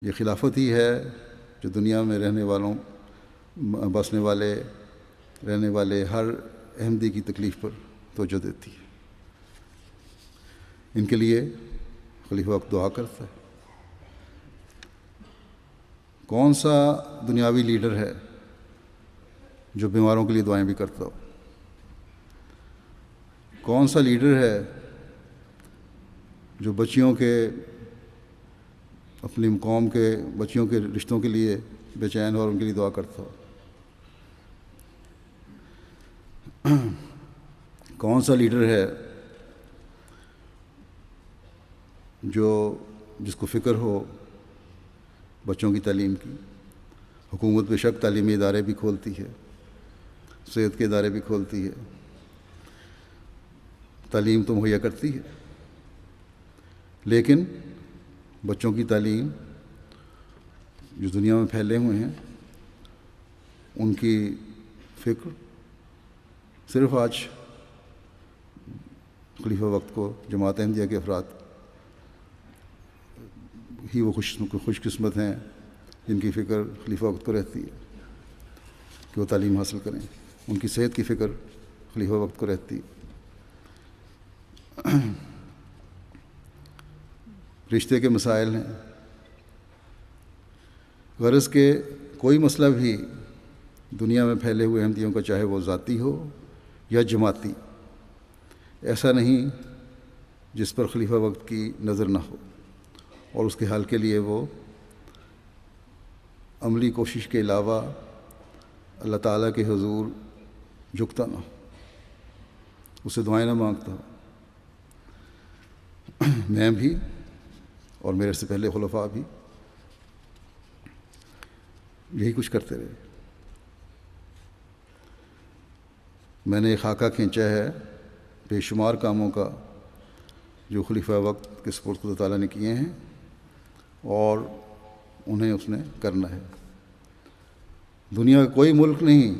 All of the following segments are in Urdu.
یہ خلافت ہی ہے جو دنیا میں رہنے والوں بسنے والے رہنے والے ہر احمدی کی تکلیف پر توجہ دیتی ہے۔ ان کے لیے خلیفہ وقت دعا کرتا ہے۔ کون سا دنیاوی لیڈر ہے جو بیماروں کے لیے دعائیں بھی کرتا ہو؟ کون سا لیڈر ہے جو بچیوں کے اپنی قوم کے بچیوں کے رشتوں کے لیے بے چین اور ان کے لیے دعا کرتا ہو؟ کون سا لیڈر ہے جس کو فکر ہو بچوں کی تعلیم کی؟ حکومت بے شک تعلیمی ادارے بھی کھولتی ہے، صحت کے ادارے بھی کھولتی ہے، تعلیم تو مہیا کرتی ہے، لیکن بچوں کی تعلیم جو دنیا میں پھیلے ہوئے ہیں ان کی فکر صرف آج خلیفہ وقت کو جماعت احمدیہ کے افراد ہی وہ خوش قسمت ہیں جن کی فکر خلیفہ وقت کو رہتی ہے کہ وہ تعلیم حاصل کریں، ان کی صحت کی فکر خلیفہ وقت کو رہتی ہے۔ رشتے کے مسائل ہیں، غرض کہ کوئی مسئلہ بھی دنیا میں پھیلے ہوئے احمدیوں کا، چاہے وہ ذاتی ہو یا جماعتی، ایسا نہیں جس پر خلیفہ وقت کی نظر نہ ہو اور اس کے حل کے لیے وہ عملی کوشش کے علاوہ اللہ تعالیٰ کے حضور جھکتا نہ ہو، اسے دعائیں نہ مانگتا ہو۔ میں بھی اور میرے سے پہلے خلفاء بھی یہی کچھ کرتے رہے۔ میں نے ایک خاکہ کھینچا ہے بے شمار کاموں کا جو خلیفہ وقت کے سپرد خدا تعالیٰ نے کیے ہیں اور انہیں اس نے کرنا ہے۔ دنیا کا کوئی ملک نہیں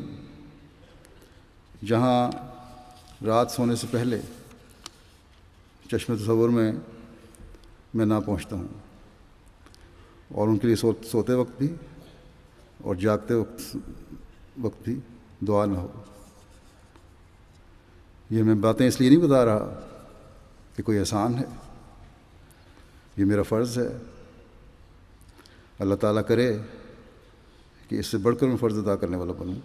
جہاں رات سونے سے پہلے چشم تصور میں نہ پہنچتا ہوں اور ان کے لیے سوتے وقت بھی اور جاگتے وقت بھی دعا نہ ہو۔ یہ میں باتیں اس لیے نہیں بتا رہا کہ کوئی احسان ہے، یہ میرا فرض ہے۔ اللہ تعالیٰ کرے کہ اس سے بڑھ کر میں فرض ادا کرنے والا بنوں۔